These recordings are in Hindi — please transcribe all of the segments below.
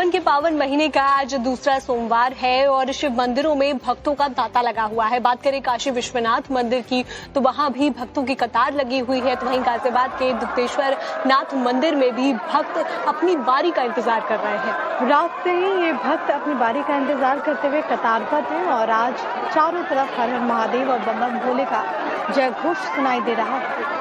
सावन के पावन महीने का आज दूसरा सोमवार है और शिव मंदिरों में भक्तों का तांता लगा हुआ है। बात करें काशी विश्वनाथ मंदिर की तो वहां भी भक्तों की कतार लगी हुई है, तो वहीं गाजियाबाद के दुग्धेश्वर नाथ मंदिर में भी भक्त अपनी बारी का इंतजार कर रहे हैं। रात से ही ये भक्त अपनी बारी का इंतजार करते हुए कतारबद्ध हैं और आज चारों तरफ हर हर महादेव और बम बम भोले का जय घोष सुनाई दे रहा है।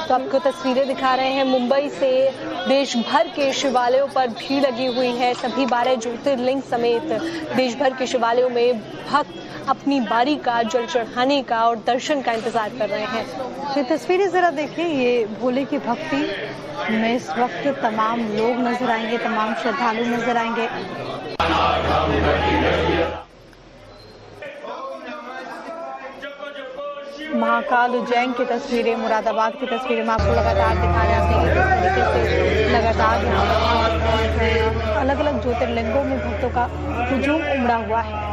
तो आपको तस्वीरें दिखा रहे हैं मुंबई से। देश भर के शिवालयों पर भीड़ लगी हुई है। सभी 12 ज्योतिर्लिंग समेत देश भर के शिवालयों में भक्त अपनी बारी का, जल चढ़ाने का और दर्शन का इंतजार कर रहे हैं। ये तस्वीरें जरा देखिए, ये भोले की भक्ति में इस वक्त तमाम लोग नजर आएंगे, तमाम श्रद्धालु नजर आएंगे। महाकाल उज्जैन की तस्वीरें, मुरादाबाद की तस्वीरें मैं आपको लगातार दिखा जाते हैं। इस तरीके से लगातार अलग अलग ज्योतिर्लिंगों में भक्तों का हुजूम उमड़ा हुआ है।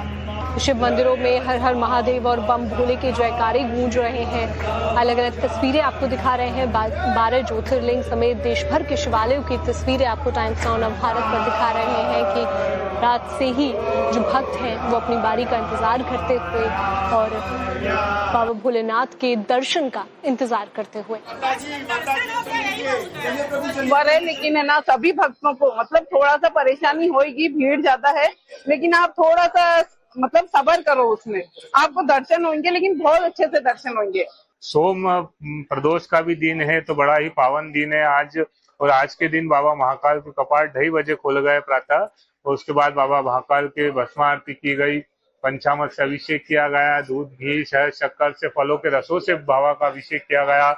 शिव मंदिरों में हर हर महादेव और बम भोले के जयकारे गूंज रहे हैं। अलग अलग तस्वीरें आपको दिखा रहे हैं। 12 ज्योतिर्लिंग समेत देश भर के शिवालयों की तस्वीरें आपको टाइम्स नाउ भारत पर दिखा रहे हैं कि रात से ही जो भक्त हैं वो अपनी बारी का इंतजार करते हुए और बाबा भोलेनाथ के दर्शन का इंतजार करते हुए। लेकिन है ना, सभी भक्तों को मतलब थोड़ा सा परेशानी होगी, भीड़ ज्यादा है, लेकिन आप थोड़ा सा मतलब सब्र करो, उसमें आपको दर्शन होंगे, लेकिन बहुत अच्छे से दर्शन होंगे। सोम प्रदोष का भी दिन है तो बड़ा ही पावन दिन है आज। और आज के दिन बाबा महाकाल के कपाट 2:30 बजे खोल गए प्रातः, और उसके बाद बाबा महाकाल के भस्म आरती की गई, पंचामृत से अभिषेक किया गया, दूध घी शहद शक्कर से फलों के रसों से बाबा का अभिषेक किया गया,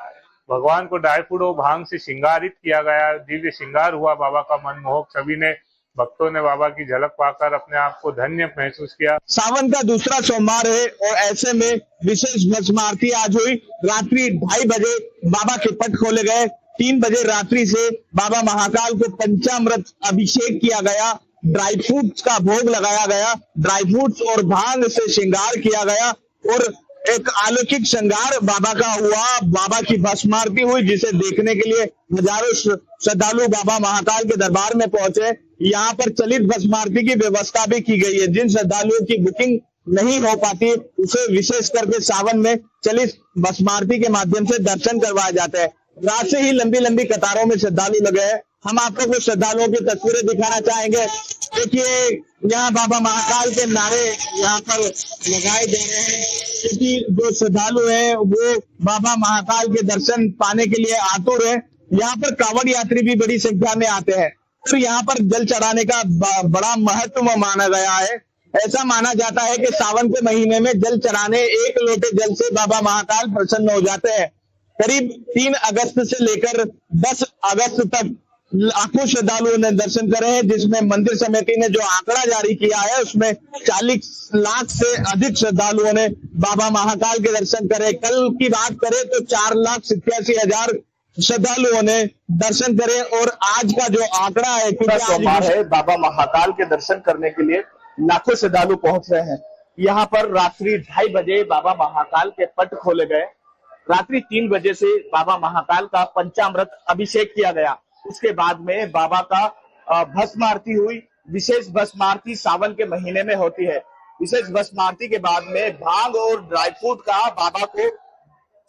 भगवान को ड्राई फ्रूट और भांग से श्रृंगारित किया गया, दिव्य श्रृंगार हुआ बाबा का मनमोहक। सभी ने भक्तों ने बाबा की झलक पाकर अपने आप को धन्य महसूस किया। सावन का दूसरा सोमवार है और ऐसे में विशेष भस्म आरती आज हुई। रात्रि 2:30 बजे बाबा के पट खोले गए। 3 बजे रात्रि से बाबा महाकाल को पंचामृत अभिषेक किया गया, ड्राई फ्रूट्स का भोग लगाया गया, ड्राई फ्रूट्स और भांग से श्रृंगार किया गया और एक अलौकिक श्रृंगार बाबा का हुआ। बाबा की भस्म आरती हुई जिसे देखने के लिए हजारों श्रद्धालु बाबा महाकाल के दरबार में पहुंचे। यहाँ पर चलित भस्म आरती की व्यवस्था भी की गई है। जिन श्रद्धालुओं की बुकिंग नहीं हो पाती उसे विशेष करके सावन में चलित भस्म आरती के माध्यम से दर्शन करवाए जाते हैं। रात से ही लंबी लंबी कतारों में श्रद्धालु लगे हैं। हम आपको कुछ श्रद्धालुओं की तस्वीरें दिखाना चाहेंगे। देखिए, यहाँ बाबा महाकाल के नारे यहाँ पर लगाए जा रहे हैं क्योंकि जो श्रद्धालु हैं वो बाबा महाकाल के दर्शन पाने के लिए आतुर है। यहाँ पर कांवड़ यात्री भी बड़ी संख्या में आते हैं और यहाँ पर जल चढ़ाने का बड़ा महत्व माना गया है। ऐसा माना जाता है कि सावन के महीने में जल चढ़ाने 1 लोटे जल से बाबा महाकाल प्रसन्न हो जाते हैं। करीब 3 अगस्त से लेकर 10 अगस्त तक लाखों श्रद्धालुओं ने दर्शन करे हैं, जिसमें मंदिर समिति ने जो आंकड़ा जारी किया है उसमें 40 लाख से अधिक श्रद्धालुओं ने बाबा महाकाल के दर्शन करे। कल की बात करें तो 4,87,000 श्रद्धालुओं ने दर्शन करे और आज का जो आंकड़ा है सोमवार है, बाबा महाकाल के दर्शन करने के लिए लाखों श्रद्धालु पहुंच रहे हैं। यहाँ पर रात्रि 2:30 बजे बाबा महाकाल के पट खोले गए। रात्रि 3 बजे से बाबा महाकाल का पंचामृत अभिषेक किया गया। उसके बाद में बाबा का भस्म आरती हुई। विशेष भस्म आरती सावन के महीने में होती है। विशेष भस्म आरती के बाद में भांग और ड्राई फ्रूट का बाबा को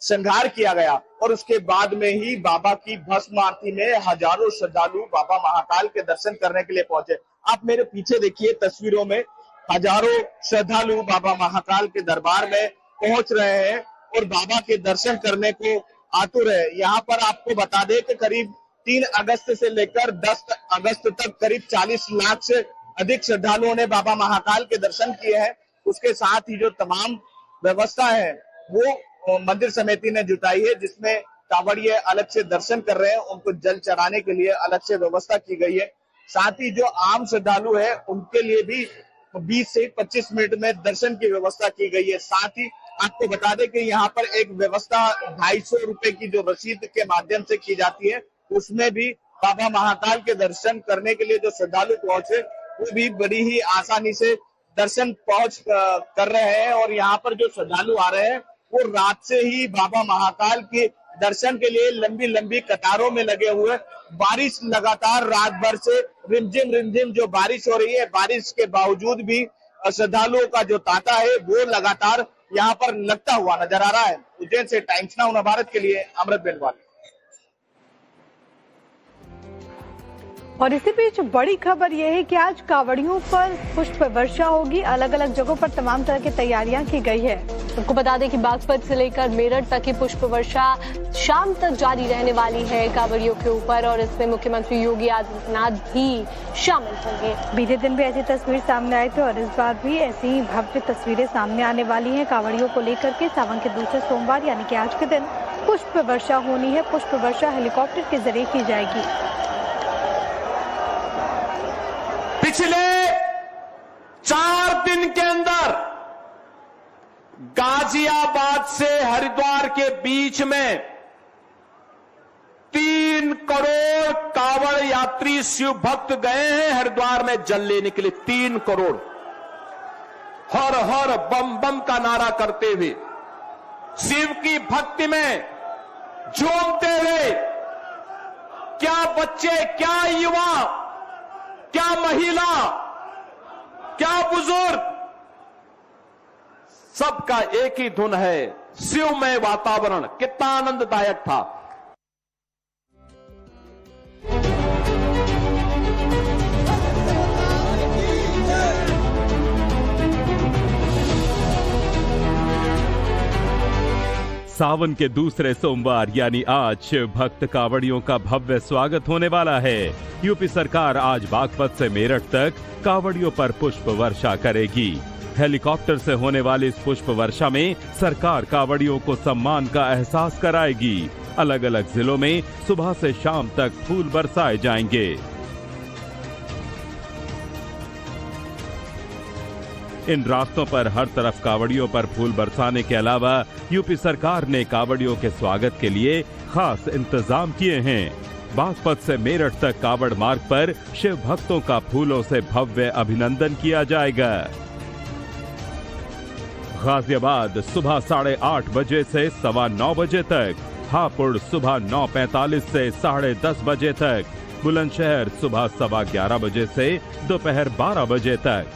श्रृंगार किया गया और उसके बाद में ही बाबा की भस्म आरती में हजारों श्रद्धालु बाबा महाकाल के दर्शन करने के लिए पहुंचे। आप मेरे पीछे देखिए तस्वीरों में हजारों श्रद्धालु बाबा महाकाल के दरबार में पहुंच रहे हैं और बाबा के दर्शन करने को आतुर है। यहाँ पर आपको बता दें कि करीब 3 अगस्त से लेकर 10 अगस्त तक करीब 40 लाख से अधिक श्रद्धालुओं ने बाबा महाकाल के दर्शन किए हैं। उसके साथ ही जो तमाम व्यवस्था है वो मंदिर समिति ने जुटाई है, जिसमें कांवड़िए अलग से दर्शन कर रहे हैं, उनको जल चढ़ाने के लिए अलग से व्यवस्था की गई है। साथ ही जो आम श्रद्धालु है उनके लिए भी 20 से 25 मिनट में दर्शन की व्यवस्था की गई है। साथ ही आपको बता दें कि यहाँ पर एक व्यवस्था 250 रुपए की जो रसीद के माध्यम से की जाती है, उसमें भी बाबा महाकाल के दर्शन करने के लिए जो श्रद्धालु पहुंचे वो भी बड़ी ही आसानी से दर्शन कर रहे हैं। और यहाँ पर जो श्रद्धालु आ रहे हैं वो रात से ही बाबा महाकाल के दर्शन के लिए लंबी लंबी कतारों में लगे हुए। बारिश लगातार रात भर से रिमझिम जो बारिश हो रही है, बारिश के बावजूद भी श्रद्धालुओं का जो तांता है वो लगातार यहाँ पर लगता हुआ नजर आ रहा है। उज्जैन से टाइम्स नाउ नव भारत के लिए अमृत बेनवाल। और इसी बीच बड़ी खबर यह है कि आज कांवड़ियों पर पुष्प वर्षा होगी। अलग अलग जगहों पर तमाम तरह की तैयारियां की गई है। आपको बता दें कि बागपत से लेकर मेरठ तक की पुष्प वर्षा शाम तक जारी रहने वाली है कांवड़ियों के ऊपर, और इसमें मुख्यमंत्री योगी आदित्यनाथ भी शामिल होंगे। बीते दिन भी ऐसी तस्वीर सामने आई थी और इस बार भी ऐसी ही भव्य तस्वीरें सामने आने वाली हैं। कांवड़ियों को लेकर के सावन के दूसरे सोमवार यानी कि आज के दिन पुष्प वर्षा होनी है। पुष्प वर्षा हेलीकॉप्टर के जरिए की जाएगी। पिछले 4 दिन के अंदर गाजियाबाद से हरिद्वार के बीच में 3 करोड़ कांवड़ यात्री शिव भक्त गए हैं हरिद्वार में जल लेने के लिए। 3 करोड़ हर हर बम बम का नारा करते हुए शिव की भक्ति में झूमते हुए, क्या बच्चे, क्या युवा, क्या महिला, क्या बुजुर्ग, सबका एक ही धुन है, शिवमय वातावरण। कितना आनंददायक था। सावन के दूसरे सोमवार यानी आज शिव भक्त कांवड़ियों का भव्य स्वागत होने वाला है। यूपी सरकार आज बागपत से मेरठ तक कांवड़ियों पर पुष्प वर्षा करेगी। हेलीकॉप्टर से होने वाली इस पुष्प वर्षा में सरकार कांवड़ियों को सम्मान का एहसास कराएगी। अलग अलग जिलों में सुबह से शाम तक फूल बरसाए जाएंगे। इन रास्तों पर हर तरफ कांवड़ियों पर फूल बरसाने के अलावा यूपी सरकार ने कांवड़ियों के स्वागत के लिए खास इंतजाम किए हैं। बागपत से मेरठ तक कांवड़ मार्ग पर शिव भक्तों का फूलों से भव्य अभिनंदन किया जाएगा। गाजियाबाद सुबह 8:30 बजे से 9:15 बजे तक, हापुड़ सुबह 9:45 से 10:30 बजे तक, बुलंदशहर सुबह 11:15 बजे से दोपहर 12 बजे तक।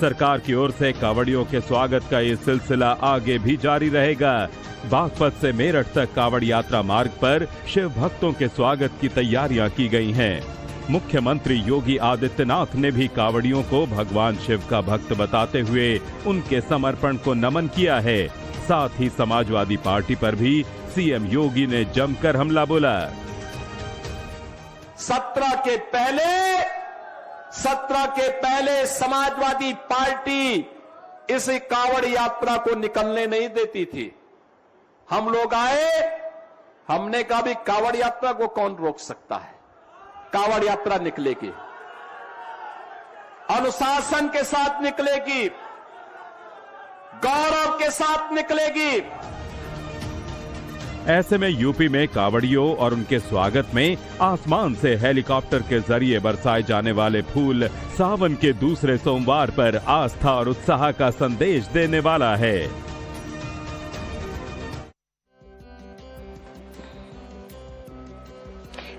सरकार की ओर से कांवड़ियों के स्वागत का ये सिलसिला आगे भी जारी रहेगा। बागपत से मेरठ तक कांवड़ यात्रा मार्ग पर शिव भक्तों के स्वागत की तैयारियां की गई हैं। मुख्यमंत्री योगी आदित्यनाथ ने भी कांवड़ियों को भगवान शिव का भक्त बताते हुए उनके समर्पण को नमन किया है। साथ ही समाजवादी पार्टी पर भी सीएम योगी ने जमकर हमला बोला। 17 के पहले समाजवादी पार्टी इस कांवड़ यात्रा को निकलने नहीं देती थी। हम लोग आए, हमने कहा भी कांवड़ यात्रा को कौन रोक सकता है। कांवड़ यात्रा निकलेगी, अनुशासन के साथ निकलेगी, गौरव के साथ निकलेगी। ऐसे में यूपी में कांवड़ियों और उनके स्वागत में आसमान से हेलीकॉप्टर के जरिए बरसाए जाने वाले फूल सावन के दूसरे सोमवार पर आस्था और उत्साह का संदेश देने वाला है।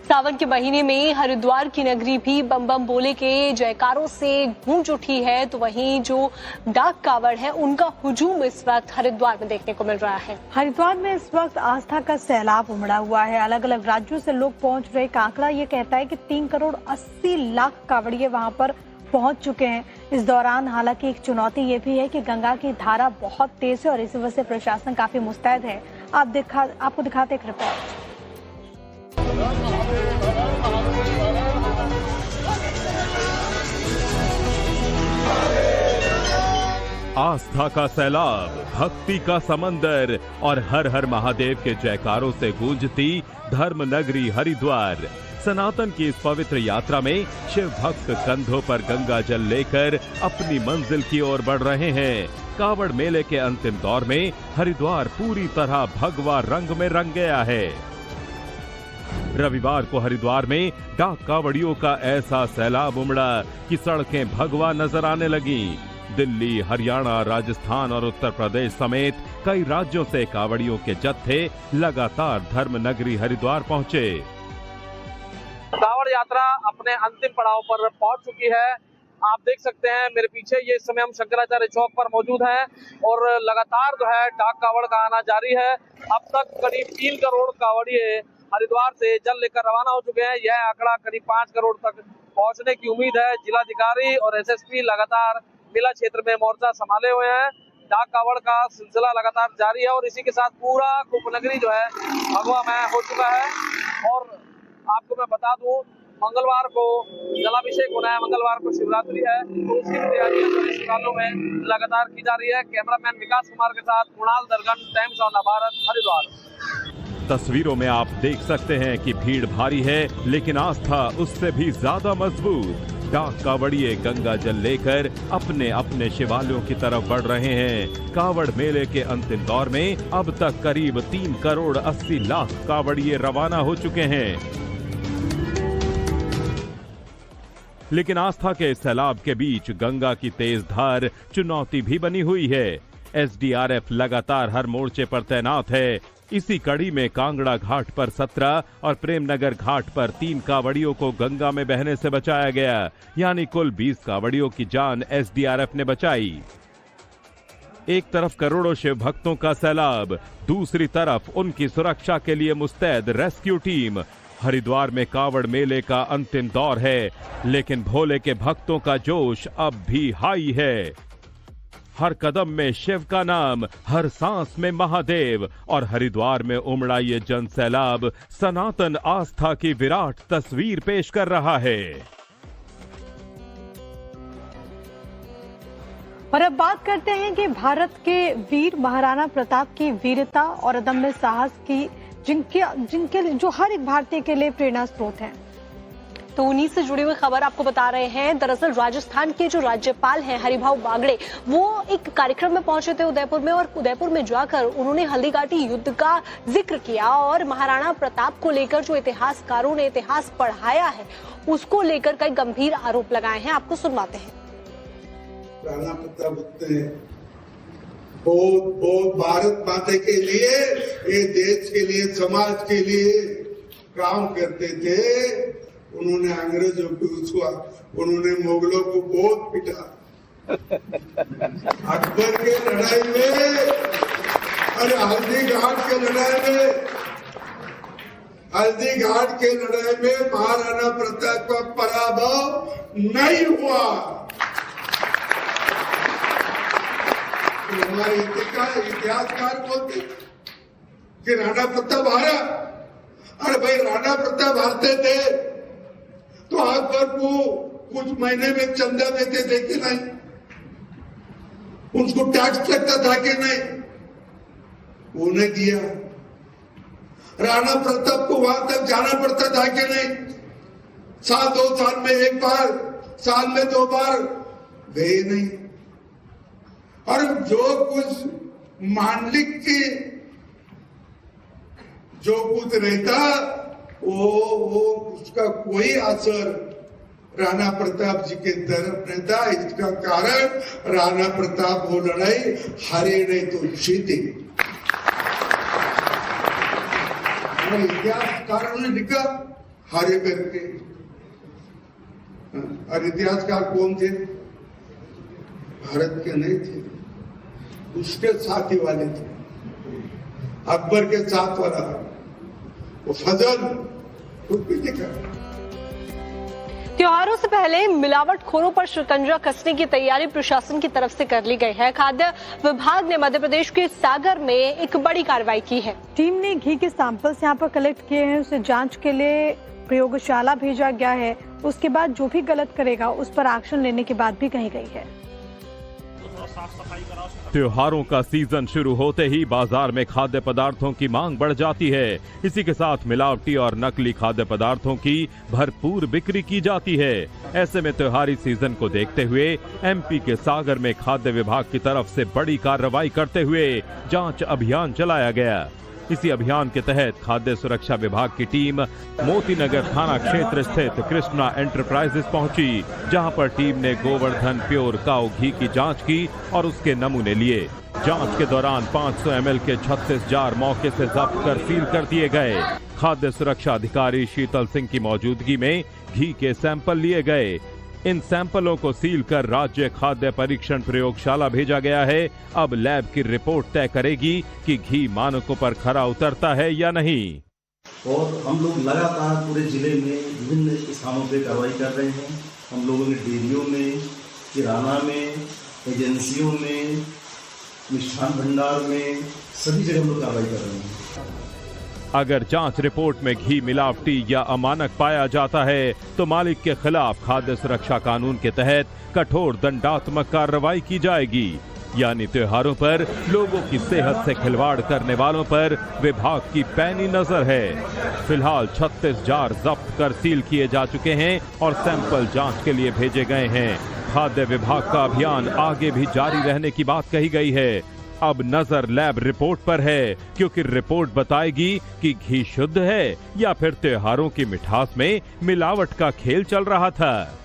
सावन के महीने में हरिद्वार की नगरी भी बम बम बोले के जयकारों से गूंज उठी है, तो वहीं जो डाक कांवड़ है उनका हुजूम इस वक्त हरिद्वार में देखने को मिल रहा है। हरिद्वार में इस वक्त आस्था का सैलाब उमड़ा हुआ है। अलग अलग राज्यों से लोग पहुंच रहे। एक आंकड़ा ये कहता है कि 3 करोड़ 80 लाख कांवड़िये वहां पर पहुंच चुके हैं। इस दौरान हालांकि एक चुनौती ये भी है कि गंगा की धारा बहुत तेज है और इस वजह से प्रशासन काफी मुस्तैद है। आपको दिखाते एक रिपोर्ट। आस्था का सैलाब, भक्ति का समंदर और हर हर महादेव के जयकारों से गूंजती धर्म नगरी हरिद्वार। सनातन की इस पवित्र यात्रा में शिव भक्त कंधों पर गंगा जल लेकर अपनी मंजिल की ओर बढ़ रहे हैं। कांवड़ मेले के अंतिम दौर में हरिद्वार पूरी तरह भगवा रंग में रंग गया है। रविवार को हरिद्वार में डाक कावड़ियों का ऐसा सैलाब उमड़ा कि सड़कें भगवा नजर आने लगी। दिल्ली, हरियाणा, राजस्थान और उत्तर प्रदेश समेत कई राज्यों से कावड़ियों के जत्थे लगातार धर्म नगरी हरिद्वार पहुंचे। कावड़ यात्रा अपने अंतिम पड़ाव पर पहुंच चुकी है। आप देख सकते हैं मेरे पीछे, ये इस समय हम शंकराचार्य चौक पर मौजूद हैं और लगातार जो है डाक कावड़ का आना जारी है। अब तक करीब 3 करोड़ कावड़िए हरिद्वार से जल लेकर रवाना हो चुके हैं। यह आंकड़ा करीब 5 करोड़ तक पहुंचने की उम्मीद है। जिलाधिकारी और एसएसपी लगातार मेला क्षेत्र में मोर्चा संभाले हुए हैं। डाक कावड़ का सिलसिला लगातार जारी है और इसी के साथ पूरा उपनगरी जो है भगवामय हो चुका है। और आपको मैं बता दूं, मंगलवार को जलाभिषेक होना है, मंगलवार को शिवरात्रि है, तो उसकी तैयारियां सभी शिवालयों में लगातार की जा रही है। कैमरामैन विकास कुमार के साथ कुणाल दरगन, टाइम्स ऑफ भारत, हरिद्वार। तस्वीरों में आप देख सकते हैं कि भीड़ भारी है, लेकिन आस्था उससे भी ज्यादा मजबूत। डाक कावड़िए गंगा जल लेकर अपने अपने शिवालयों की तरफ बढ़ रहे हैं। कावड़ मेले के अंतिम दौर में अब तक करीब 3 करोड़ 80 लाख कावड़िए रवाना हो चुके हैं। लेकिन आस्था के सैलाब के बीच गंगा की तेज धार चुनौती भी बनी हुई है। एसडीआरएफ लगातार हर मोर्चे पर तैनात है। इसी कड़ी में कांगड़ा घाट पर 17 और प्रेमनगर घाट पर 3 कावड़ियों को गंगा में बहने से बचाया गया, यानी कुल 20 कावड़ियों की जान एसडीआरएफ ने बचाई। एक तरफ करोड़ों शिव भक्तों का सैलाब, दूसरी तरफ उनकी सुरक्षा के लिए मुस्तैद रेस्क्यू टीम। हरिद्वार में कावड़ मेले का अंतिम दौर है, लेकिन भोले के भक्तों का जोश अब भी हाई है। हर कदम में शिव का नाम, हर सांस में महादेव, और हरिद्वार में उमड़ा ये जन सैलाब सनातन आस्था की विराट तस्वीर पेश कर रहा है। और अब बात करते हैं कि भारत के वीर महाराणा प्रताप की वीरता और अदम्य साहस की, जिनके जो हर एक भारतीय के लिए प्रेरणा स्रोत हैं। तो उन्हीं से जुड़ी हुई खबर आपको बता रहे हैं। दरअसल राजस्थान के जो राज्यपाल हैं हरिभाऊ बागड़े, वो एक कार्यक्रम में पहुंचे थे उदयपुर में, और उदयपुर में जाकर उन्होंने हल्दीघाटी युद्ध का जिक्र किया और महाराणा प्रताप को लेकर जो इतिहासकारों ने इतिहास पढ़ाया है उसको लेकर कई गंभीर आरोप लगाए हैं। आपको सुनवाते हैं। राणा प्रताप बहुत भारत माता के लिए, ये देश के लिए, समाज के लिए काम करते थे। उन्होंने अंग्रेजों को, उन्होंने मुगलों को बहुत पिटा। अकबर के लड़ाई में और हल्दी घाट के लड़ाई में महाराणा प्रताप का पराभव नहीं हुआ। तो हमारे इतिहासकार बोलते कि राणा प्रताप हारा। अरे भाई, राणा प्रताप हारते थे तो अकबर को कुछ महीने में चंदा देते थे कि नहीं? उनको टैक्स लगता था कि नहीं? वो नहीं दिया। राणा प्रताप को वहां तक जाना पड़ता था कि नहीं? 2 साल में 1 बार, साल में 2 बार गए नहीं। और जो कुछ मांडलिक की जो कुछ रहता, वो उसका कोई असर राणा प्रताप जी के तरफ नहीं था। इसका कारण राणा प्रताप वो लड़ाई हारे नहीं तो जीते। इतिहासकारों ने लिखा हारे करके। और इतिहासकार कौन थे? भारत के नहीं थे, उसके साथी वाले थे। अकबर के साथ वाला वो फजल खुद भी लिखा। त्योहारों से पहले मिलावटखोरों पर शिकंजा कसने की तैयारी प्रशासन की तरफ से कर ली गई है। खाद्य विभाग ने मध्य प्रदेश के सागर में एक बड़ी कार्रवाई की है। टीम ने घी के सैंपल्स यहां पर कलेक्ट किए हैं, उसे जांच के लिए प्रयोगशाला भेजा गया है। उसके बाद जो भी गलत करेगा उस पर एक्शन लेने की बात भी कही गई है। त्योहारों का सीजन शुरू होते ही बाजार में खाद्य पदार्थों की मांग बढ़ जाती है। इसी के साथ मिलावटी और नकली खाद्य पदार्थों की भरपूर बिक्री की जाती है। ऐसे में त्योहारी सीजन को देखते हुए एमपी के सागर में खाद्य विभाग की तरफ से बड़ी कार्रवाई करते हुए जांच अभियान चलाया गया। इसी अभियान के तहत खाद्य सुरक्षा विभाग की टीम मोतीनगर थाना क्षेत्र स्थित कृष्णा एंटरप्राइजेस पहुंची, जहां पर टीम ने गोवर्धन प्योर काऊ घी की जांच की और उसके नमूने लिए। जांच के दौरान 500 ml के 36 जार मौके से जब्त कर सील कर दिए गए। खाद्य सुरक्षा अधिकारी शीतल सिंह की मौजूदगी में घी के सैंपल लिए गए। इन सैंपलों को सील कर राज्य खाद्य परीक्षण प्रयोगशाला भेजा गया है। अब लैब की रिपोर्ट तय करेगी कि घी मानकों पर खरा उतरता है या नहीं। और हम लोग लगातार पूरे जिले में विभिन्न स्थानों पे कार्रवाई कर रहे हैं। हम लोगों ने डेयरियों में, किराना में, एजेंसियों में, मिष्ठान भंडार में, सभी जगह हम लोग कार्रवाई कर रहे हैं। अगर जांच रिपोर्ट में घी मिलावटी या अमानक पाया जाता है तो मालिक के खिलाफ खाद्य सुरक्षा कानून के तहत कठोर दंडात्मक कार्रवाई की जाएगी। यानी त्योहारों पर लोगों की सेहत से खिलवाड़ करने वालों पर विभाग की पैनी नजर है। फिलहाल 36 जार जब्त कर सील किए जा चुके हैं और सैंपल जांच के लिए भेजे गए हैं। खाद्य विभाग का अभियान आगे भी जारी रहने की बात कही गई है। अब नजर लैब रिपोर्ट पर है, क्योंकि रिपोर्ट बताएगी कि घी शुद्ध है या फिर त्योहारों की मिठास में मिलावट का खेल चल रहा था।